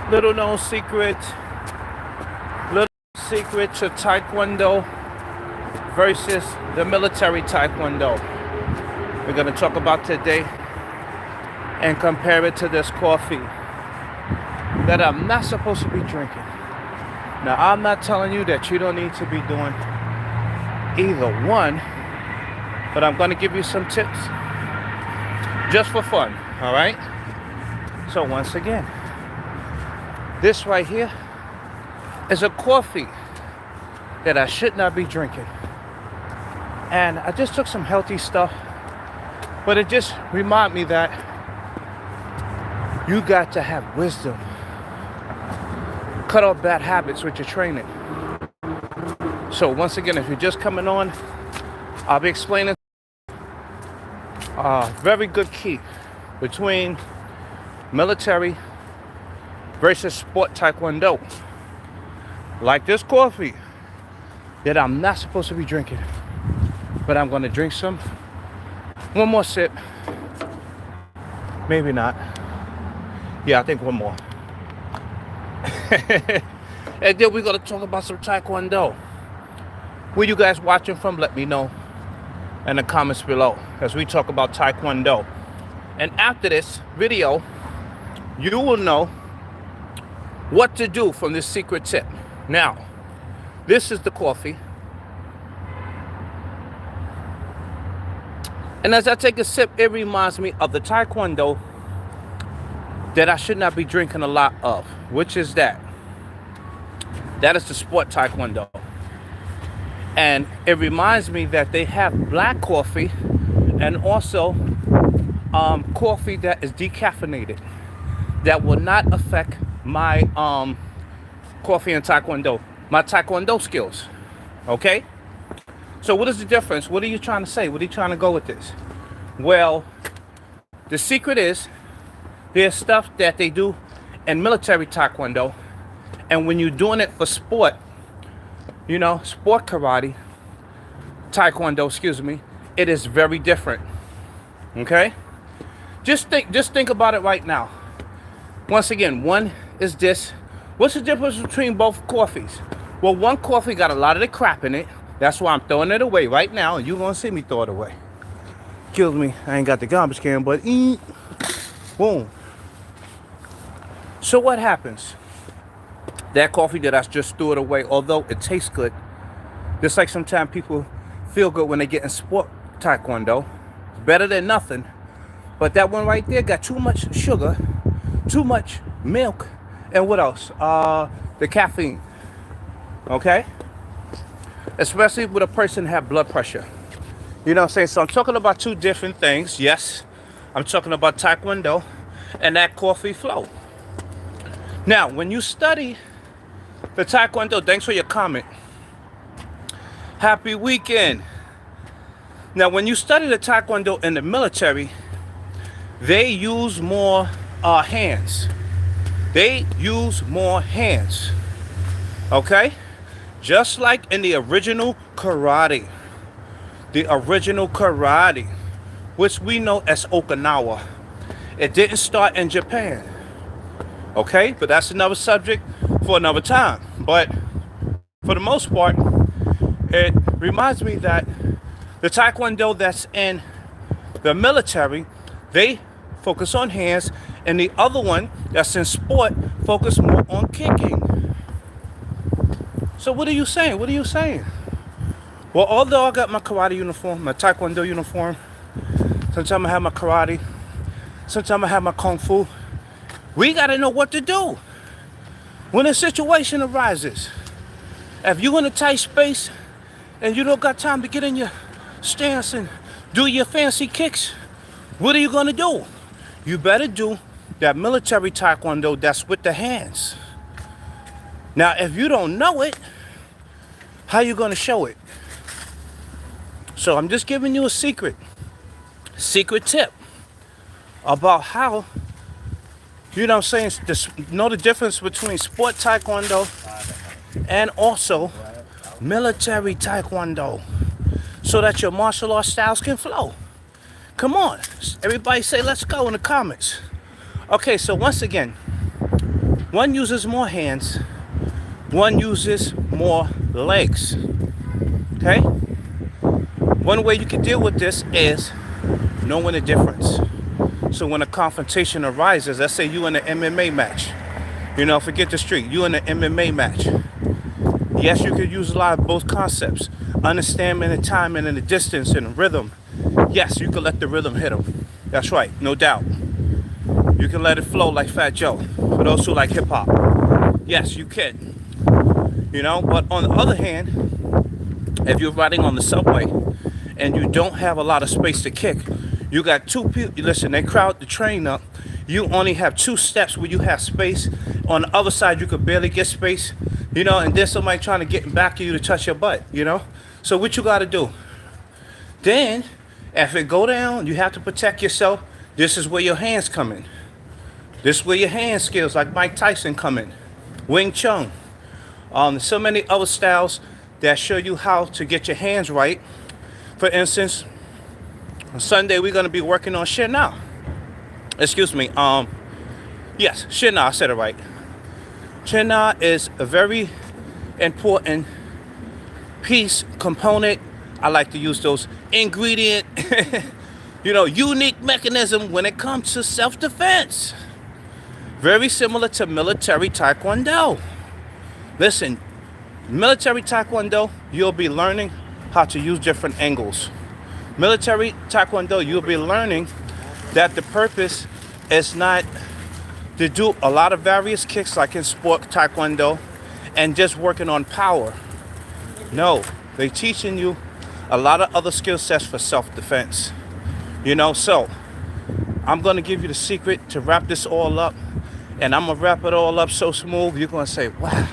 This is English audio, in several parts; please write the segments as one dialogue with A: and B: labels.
A: Little known secret, little secret to Taekwondo versus the military Taekwondo. We're going to talk about today and compare it to this coffee that I'm not supposed to be drinking. Now, I'm not telling you that you don't need to be doing either one, but I'm going to give you some tips just for fun, all right? So once again, this right here is a coffee that I should not be drinking. And I just took some healthy stuff, but it just reminded me that you got to have wisdom. Cut off bad habits with your training. So once again, if you're just coming on, I'll be explaining a very good key between military versus sport Taekwondo. Like this coffee that I'm not supposed to be drinking, but I'm going to drink some. One more sip. Maybe not. Yeah, I think one more. And then we're going to talk about some Taekwondo. Where you guys watching from, let me know in the comments below as we talk about Taekwondo. And after this video, you will know what to do from this secret tip. Now, this is the coffee. And as I take a sip, it reminds me of the Taekwondo that I should not be drinking a lot of, which is that. That is the sport Taekwondo. And it reminds me that they have black coffee and also coffee that is decaffeinated that will not affect my coffee and Taekwondo, my Taekwondo skills. Okay? So what is the difference? What are you trying to say? What are you trying to go with this? Well, the secret is there's stuff that they do in military Taekwondo, and when you're doing it for sport, you know, sport karate, Taekwondo, excuse me, it is very different. Okay? Just think about it right now. Once again, one is this. What's the difference between both coffees? Well, one coffee got a lot of the crap in it. That's why I'm throwing it away right now, and you're gonna see me throw it away. Kills me. I ain't got the garbage can, but boom. So what happens? That coffee that I just threw it away, although it tastes good, just like sometimes people feel good when they get in sport Taekwondo, it's better than nothing. But that one right there got too much sugar, too much milk, and what else? The caffeine. Okay? Especially with a person have blood pressure. You know what I'm saying? So I'm talking about two different things. Yes, I'm talking about Taekwondo and that coffee flow. Now, when you study the Taekwondo, thanks for your comment. Happy weekend. Now, when you study the Taekwondo in the military, they use more hands. They use more hands. Okay? Just like in the original karate. The original karate, which we know as Okinawa. It didn't start in Japan. Okay? But that's another subject for another time. But for the most part, it reminds me that the Taekwondo that's in the military, they focus on hands, and the other one that's in sport focus more on kicking. So what are you saying? What are you saying? Well, although I got my karate uniform, my Taekwondo uniform, sometimes I have my karate, sometimes I have my kung fu, we got to know what to do when a situation arises. If you're in a tight space and you don't got time to get in your stance and do your fancy kicks, what are you going to do? You better do that military Taekwondo that's with the hands. Now, if you don't know it, how you going to show it? So I'm just giving you a secret tip about how, you know what I'm saying, know the difference between sport Taekwondo and also military Taekwondo, so that your martial arts styles can flow. Come on, everybody say let's go in the comments. Okay, so once again, One uses more hands, one uses more legs. Okay? One way you can deal with this is knowing the difference. So when a confrontation arises, let's say you in an MMA match, forget the street, you in an MMA match. Yes, you could use a lot of both concepts. Understanding the timing and the distance and the rhythm. Yes, you can let the rhythm hit them. That's right, no doubt. You can let it flow like Fat Joe. For those who like hip hop. Yes, you can. But on the other hand, if you're riding on the subway and you don't have a lot of space to kick, you got two people, listen, they crowd the train up. You only have 2 steps where you have space. On the other side, you could barely get space, and there's somebody trying to get in back of you to touch your butt, So what you got to do? Then, if it go down, you have to protect yourself. This is where your hands come in. This is where your hand skills, like Mike Tyson, come in. Wing Chun. So many other styles that show you how to get your hands right. For instance, on Sunday we're going to be working on Shin Na. Excuse me. Yes, Shin Na. I said it right. Shin Na is a very important piece, component. I like to use those ingredient, unique mechanism when it comes to self-defense. Very similar to military Taekwondo. Listen, military Taekwondo, you'll be learning how to use different angles. Military Taekwondo, you'll be learning that the purpose is not to do a lot of various kicks like in sport Taekwondo and just working on power. No, they're teaching you a lot of other skill sets for self-defense. So I'm going to give you the secret to wrap this all up. And I'm going to wrap it all up so smooth, you're going to say, wow,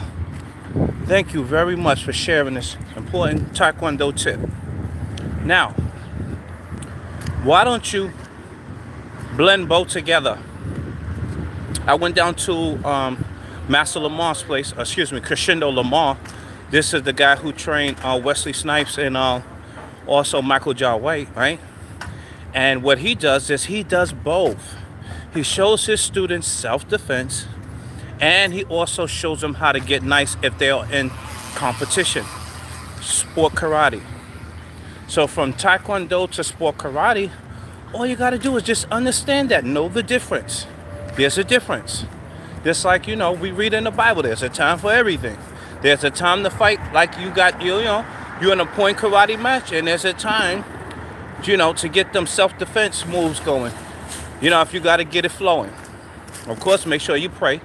A: thank you very much for sharing this important Taekwondo tip. Now, why don't you blend both together? I went down to Master Lamar's place, Crescendo Lamar. This is the guy who trained Wesley Snipes and also Michael Jai White, right? And what he does is he does both. He shows his students self-defense, and he also shows them how to get nice if they're in competition. Sport karate. So from Taekwondo to sport karate, all you got to do is just understand that. Know the difference. There's a difference. Just like, we read in the Bible, there's a time for everything. There's a time to fight like you got, you're in a point karate match, and there's a time, to get them self-defense moves going. If you got to get it flowing. Of course, make sure you pray.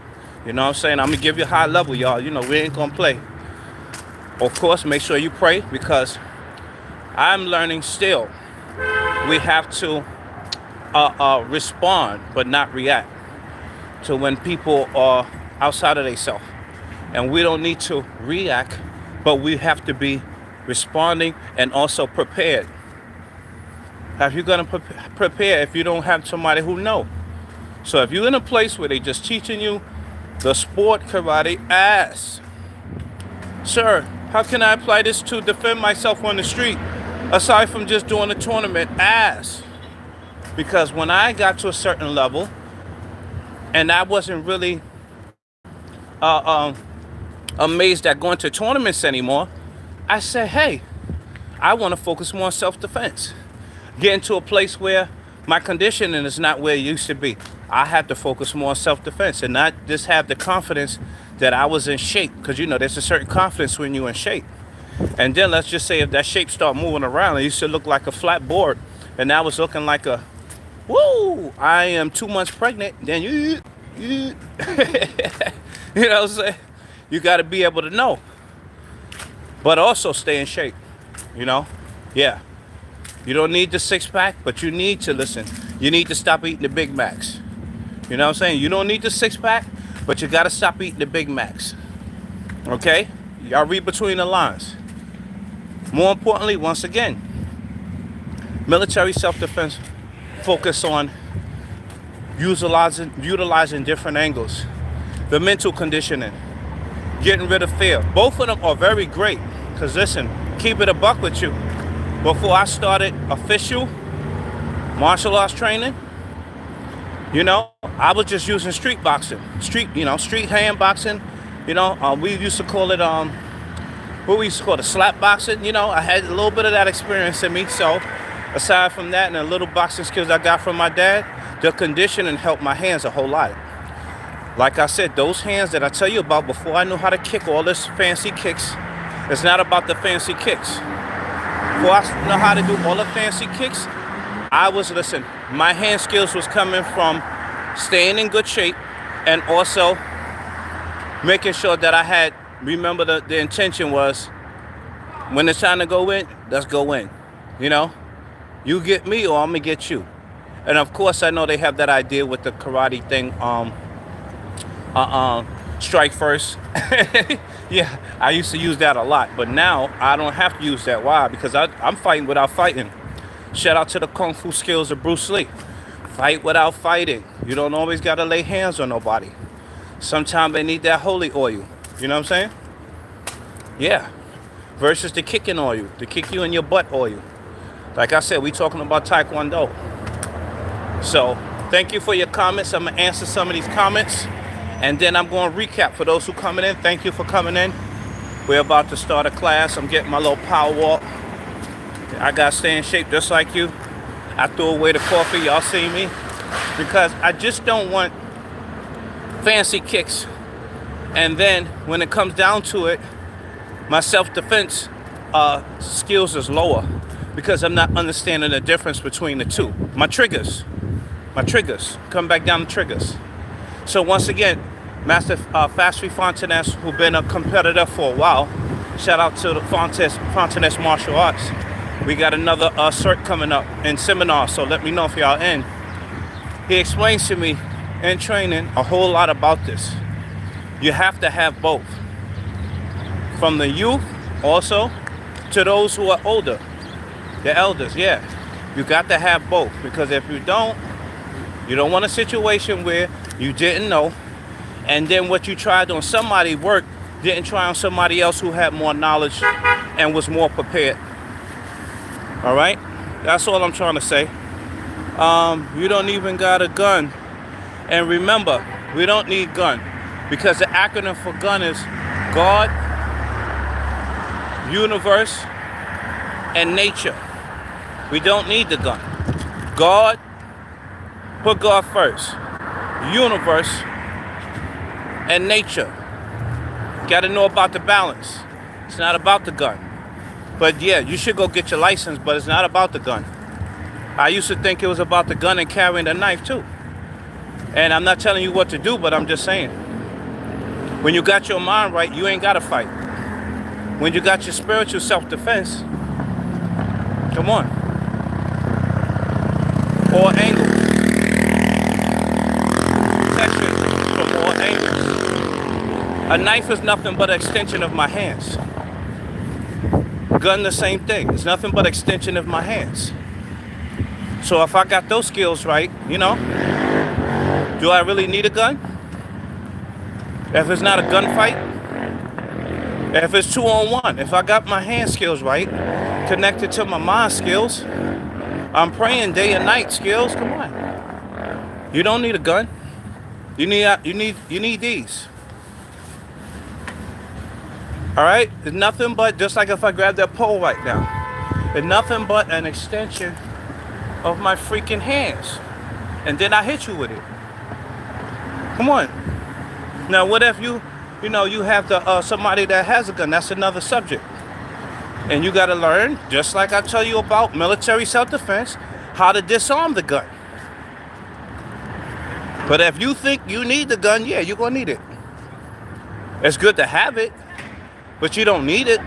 A: I'm going to give you a high level, y'all. We ain't going to play. Of course, make sure you pray because I'm learning still. We have to respond but not react to when people are outside of themselves. And we don't need to react, but we have to be responding and also prepared. How you going to prepare if you don't have somebody who know? So if you're in a place where they just teaching you the sport karate, ask, sir, how can I apply this to defend myself on the street? Aside from just doing a tournament, ask. Because when I got to a certain level, and I wasn't really amazed at going to tournaments anymore, I said, hey, I want to focus more on self-defense. Getting to a place where my conditioning is not where it used to be. I had to focus more on self-defense and not just have the confidence that I was in shape. Because, there's a certain confidence when you're in shape. And then let's just say if that shape start moving around, it used to look like a flat board. And now it's looking like a, woo, I am 2 months pregnant. Then you know what I'm saying? You got to be able to know. But also stay in shape, Yeah. You don't need the 6-pack, but you need to listen. You need to stop eating the Big Macs. You know what I'm saying? You don't need the 6-pack, but you got to stop eating the Big Macs. Okay? Y'all read between the lines. More importantly, once again, military self-defense focus on utilizing different angles. The mental conditioning. Getting rid of fear. Both of them are very great. Because listen, keep it a buck with you. Before I started official martial arts training, You know, I was just using street boxing, street hand boxing. We used to call it what we used to call it, slap boxing. I had a little bit of that experience in me. So, aside from that and the little boxing skills I got from my dad, the conditioning helped my hands a whole lot. Like I said, those hands that I tell you about before I knew how to kick all this fancy kicks, it's not about the fancy kicks. Before I know how to do all the fancy kicks, listen, my hand skills was coming from staying in good shape and also making sure that remember the intention was, when it's time to go in, let's go in. You get me or I'm gonna get you. And of course I know they have that idea with the karate thing, strike first. Yeah, I used to use that a lot, but now I don't have to use that. Why? Because I'm fighting without fighting. Shout out to the kung fu skills of Bruce Lee. Fight without fighting. You don't always gotta lay hands on nobody. Sometimes they need that holy oil. You know what I'm saying? Yeah. Versus the kicking oil, the kick you in your butt oil. Like I said, we talking about Taekwondo. So thank you for your comments. I'm gonna answer some of these comments, and then I'm going to recap for those who coming in. Thank you for coming in. We're about to start a class. I'm getting my little power walk. I got to stay in shape just like you. I threw away the coffee. Y'all see me? Because I just don't want fancy kicks. And then when it comes down to it, my self-defense skills is lower because I'm not understanding the difference between the two. My triggers. Come back down to triggers. So once again, Master Fastry Fontanes, who's been a competitor for a while. Shout out to the Fontanes Martial Arts. We got another cert coming up in seminar, so let me know if y'all in. He explains to me in training a whole lot about this. You have to have both. From the youth also to those who are older, the elders, yeah. You got to have both, because if you don't want a situation where you didn't know, and then what you tried on somebody work didn't try on somebody else who had more knowledge and was more prepared. All right, that's all I'm trying to say. You don't even got a gun, and remember, we don't need gun, because the acronym for gun is God, universe, and nature. We don't need the gun. God, put God first. Universe and nature. Got to know about the balance. It's not about the gun. But yeah, you should go get your license, but it's not about the gun. I used to think it was about the gun and carrying the knife too. And I'm not telling you what to do, but I'm just saying. When you got your mind right, you ain't got to fight. When you got your spiritual self-defense, come on. All angles. Protection from all angles. A knife is nothing but an extension of my hands. Gun, the same thing. It's nothing but extension of my hands. So if I got those skills right, do I really need a gun? If it's not a gunfight, if it's 2-on-1, if I got my hand skills right, connected to my mind skills, I'm praying day and night skills. Come on, you don't need a gun. You need these. All right, it's nothing but, just like if I grab that pole right now, it's nothing but an extension of my freaking hands, and then I hit you with it. Come on. Now, what if you have somebody that has a gun? That's another subject. And you got to learn, just like I tell you about military self-defense, how to disarm the gun. But if you think you need the gun, yeah, you're going to need it. It's good to have it, but you don't need it.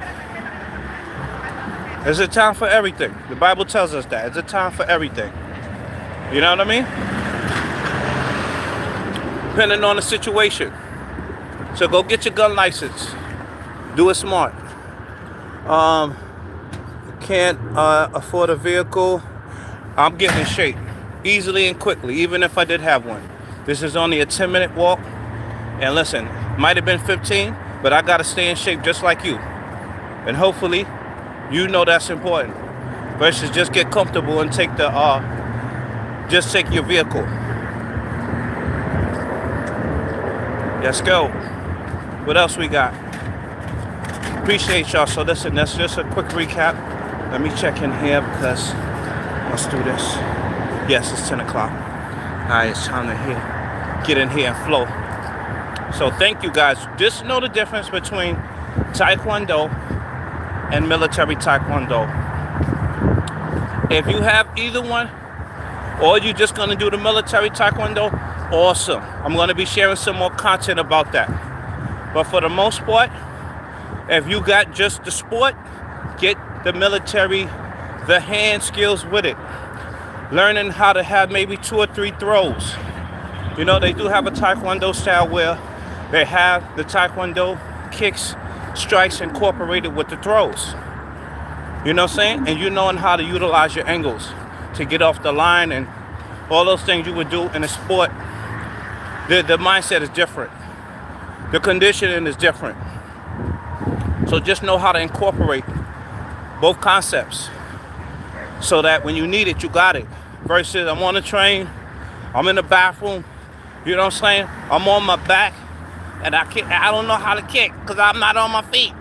A: There's a time for everything. The Bible tells us that. It's a time for everything. You know what I mean? Depending on the situation. So go get your gun license. Do it smart. Can't afford a vehicle. I'm getting in shape easily and quickly, even if I did have one. This is only a 10-minute walk. And listen, might have been 15, but I got to stay in shape just like you. And hopefully, that's important. Versus just get comfortable and take your vehicle. Let's go. What else we got? Appreciate y'all. So listen, that's just a quick recap. Let me check in here because let's do this. Yes, it's 10 o'clock. All right, it's time to get in here and flow. So thank you guys. Just know the difference between Taekwondo and military Taekwondo. If you have either one, or you're just gonna do the military Taekwondo, awesome. I'm gonna be sharing some more content about that. But for the most part, if you got just the sport, get the military, the hand skills with it. Learning how to have maybe 2 or 3 throws. You know, they do have a Taekwondo style where they have the Taekwondo kicks, strikes incorporated with the throws. You know what I'm saying? And you knowing how to utilize your angles to get off the line and all those things you would do in a sport. The mindset is different. The conditioning is different. So just know how to incorporate both concepts so that when you need it, you got it. Versus I'm on the train, I'm in the bathroom, you know what I'm saying? I'm on my back and I don't know how to kick because I'm not on my feet.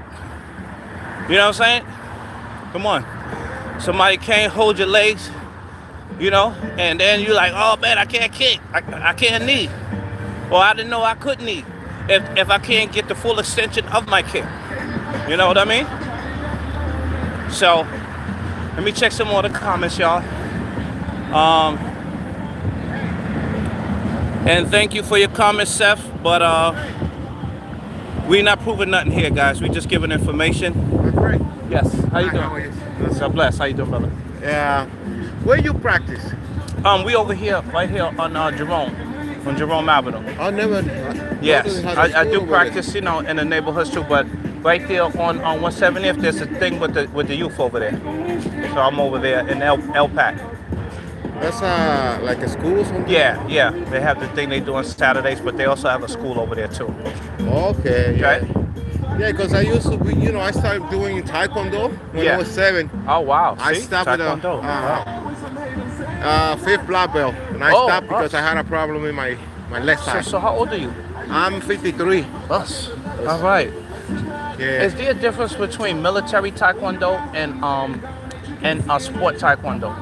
A: You know what I'm saying? Come on. Somebody can't hold your legs, you know, and then you're like, oh man, I can't kick. I can't knee. Or I didn't know I could knee if I can't get the full extension of my kick. You know what I mean? So, let me check some more of the comments, y'all. And thank you for your comments, Seth. But we're not proving nothing here, guys. We're just giving information.
B: Great.
A: Yes. How you
B: Hi,
A: doing?
B: how are you?
A: God bless. How you doing, brother?
B: Yeah. Where you practice?
A: We over here, right here on Jerome, on Jerome Avenue.
B: I never.
A: Yes, I do practice, you know, in the neighborhoods too. But right there on 170th, there's a thing with the youth over there. So I'm over there in El Pac.
B: That's like a school or something?
A: Yeah. They have the thing they do on Saturdays, but they also have a school over there too.
B: Okay. Yeah.
A: Okay.
B: Yeah, because I used to be, you know, I started doing Taekwondo when I was 7.
A: Oh wow.
B: I
A: See?
B: stopped
A: Taekwondo.
B: with a 5th black belt, and I stopped because I had a problem in my left side.
A: So how old are you?
B: I'm 53.
A: Us. All right.
B: Yeah.
A: Is there a difference between military Taekwondo and sport Taekwondo?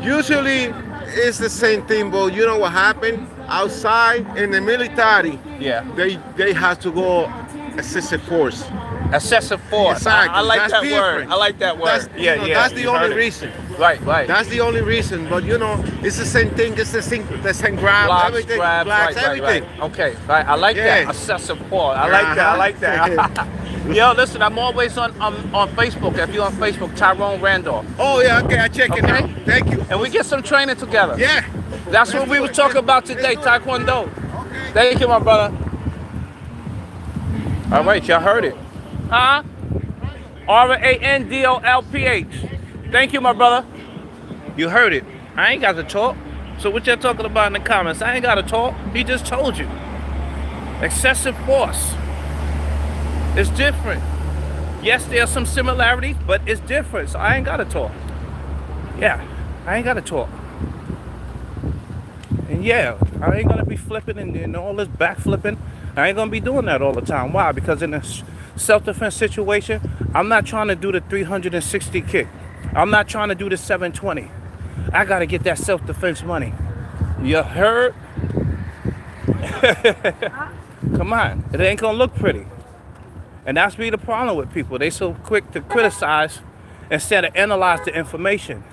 B: Usually it's the same thing, but you know what happened? Outside in the military,
A: Yeah.
B: they have to go excessive force.
A: Excessive force.
B: Exactly.
A: I like
B: That's
A: that
B: different.
A: word. I like that word.
B: That's,
A: Yeah.
B: That's the
A: You heard
B: only
A: it.
B: reason.
A: Right.
B: That's the only reason. But you know, it's the same thing. It's the same grab,
A: Blocks,
B: everything,
A: grabs,
B: blocks,
A: right.
B: everything.
A: Okay, right. I like that.
B: Yeah.
A: Excessive force. I like that. I like that. Yo, listen, I'm always on Facebook. If you're on Facebook, Tyrone Randolph.
B: Oh yeah, okay, I check it out. Thank you.
A: And we get some training together.
B: Yeah.
A: That's what we were talking about today, Taekwondo. Thank you, my brother. All right, y'all heard it. Huh? Randolph. Thank you, my brother. You heard it. I ain't got to talk. So what y'all talking about in the comments? I ain't got to talk. He just told you. Excessive force. It's different. Yes, there's some similarities, but it's different. So I ain't got to talk. Yeah, I ain't got to talk. And yeah, I ain't gonna be flipping and all this back flipping. I ain't gonna be doing that all the time. Why? Because in a self-defense situation, I'm not trying to do the 360 kick. I'm not trying to do the 720. I gotta get that self-defense money. You heard? Come on, it ain't gonna look pretty. And that's be the problem with people. They so quick to criticize instead of analyze the information.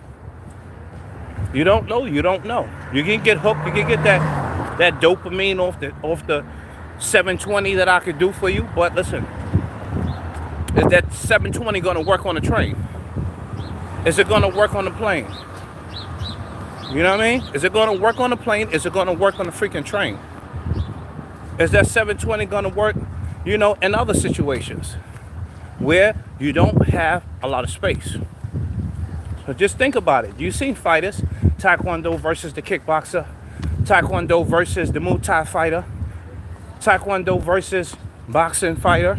A: You don't know, you don't know. You can get hooked, you can get that dopamine off the 720 that I could do for you, but listen, is that 720 gonna work on the train? Is it gonna work on the plane? You know what I mean? Is it gonna work on the plane? Is it gonna work on the freaking train? Is that 720 gonna work, you know, in other situations where you don't have a lot of space? So just think about it. You've seen fighters, Taekwondo versus the kickboxer, Taekwondo versus the Muay Thai fighter, Taekwondo versus boxing fighter.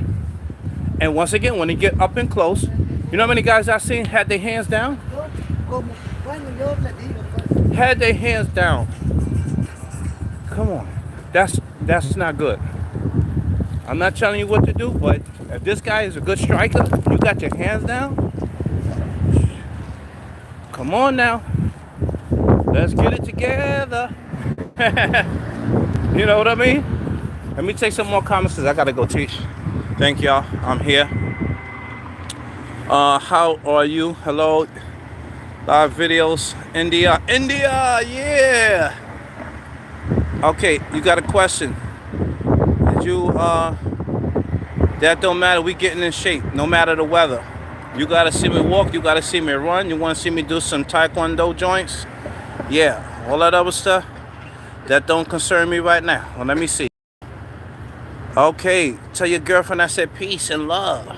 A: And once again, when they get up and close, you know how many guys I've seen had their hands down? Had their hands down. Come on. That's not good. I'm not telling you what to do, but if this guy is a good striker, you got your hands down. Come on now. Let's get it together. You know what I mean? Let me take some more comments because I gotta go teach. Thank y'all. I'm here. How are you? Hello. Live videos. India. India, yeah. Okay, you got a question. Did you that don't matter, we getting in shape, no matter the weather. You gotta see me walk, you gotta see me run, you wanna see me do some Taekwondo joints? Yeah, all that other stuff, that don't concern me right now. Well, let me see. Okay, tell your girlfriend I said peace and love.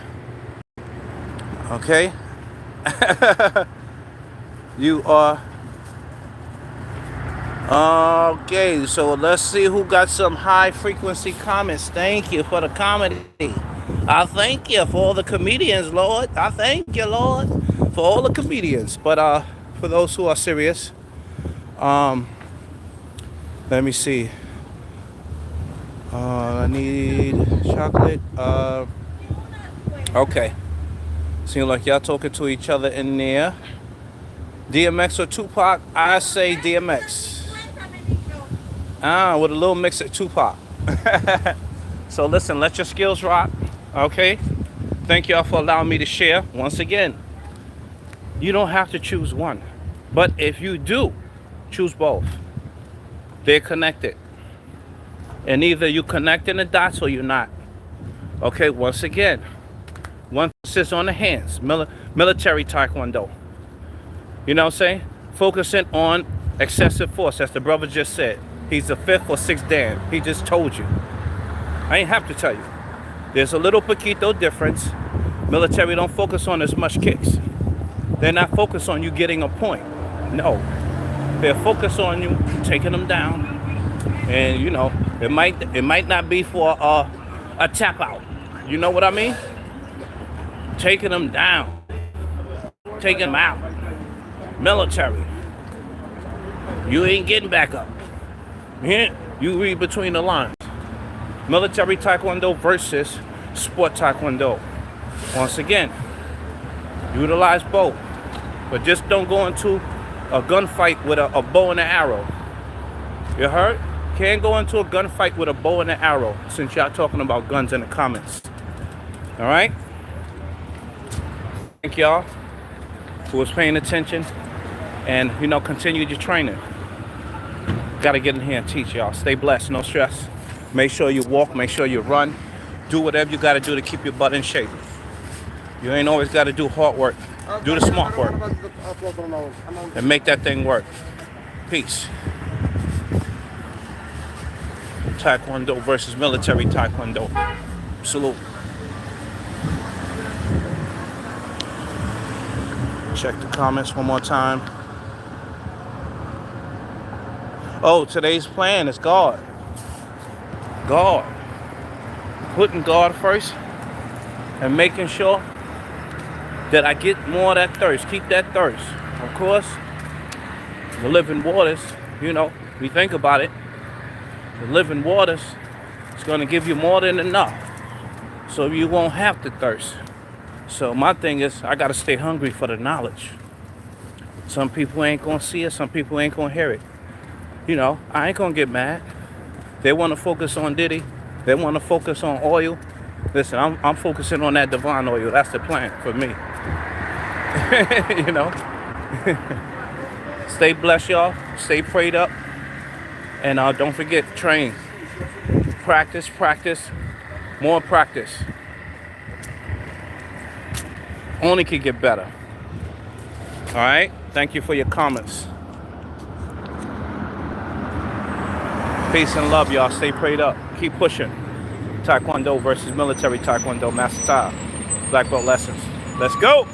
A: Okay? You are... Okay, so let's see who got some high frequency comments. Thank you for the comedy. I thank you for all the comedians, Lord. I thank you, Lord, for all the comedians. But for those who are serious, let me see. I need chocolate. Okay. Seems like y'all talking to each other in there. DMX or Tupac? I say DMX. With a little mix of Tupac. So listen, let your skills rock. Okay? Thank y'all for allowing me to share. Once again, you don't have to choose one. But if you do, choose both. They're connected. And either you connecting the dots or you're not. Okay, once again, one sits on the hands, military Taekwondo. You know what I'm saying? Focusing on excessive force, as the brother just said. He's the 5th or 6th Dan. He just told you. I ain't have to tell you. There's a little poquito difference. Military don't focus on as much kicks. They're not focused on you getting a point. No. They're focused on you taking them down. And you know, it might not be for a tap out. You know what I mean? Taking them down. Taking them out. Military. You ain't getting back up. Yeah, you read between the lines. Military Taekwondo versus sport Taekwondo. Once again, utilize both. But just don't go into a gunfight with a bow and an arrow. You heard? Can't go into a gunfight with a bow and an arrow, since y'all talking about guns in the comments. Alright? Thank y'all who was paying attention. And, you know, continue your training. Got to get in here and teach y'all. Stay blessed, no stress. Make sure you walk, make sure you run. Do whatever you got to do to keep your butt in shape. You ain't always got to do hard work. Do the smart work. And make that thing work. Peace. Taekwondo versus military Taekwondo. Salute. Check the comments one more time. Oh, today's plan is God. God. Putting God first and making sure that I get more of that thirst. Keep that thirst. Of course, the living waters, you know, we think about it. The living waters is going to give you more than enough. So you won't have to thirst. So my thing is, I got to stay hungry for the knowledge. Some people ain't going to see it. Some people ain't going to hear it. You know, I ain't gonna get mad. They want to focus on Diddy. They want to focus on oil. Listen, I'm focusing on that divine oil. That's the plan for me. You know. Stay blessed, y'all. Stay prayed up. And don't forget, train. Practice, practice. More practice. Only can get better. All right? Thank you for your comments. Peace and love, y'all. Stay prayed up. Keep pushing. Taekwondo versus military Taekwondo. Master Ty. Black belt lessons. Let's go.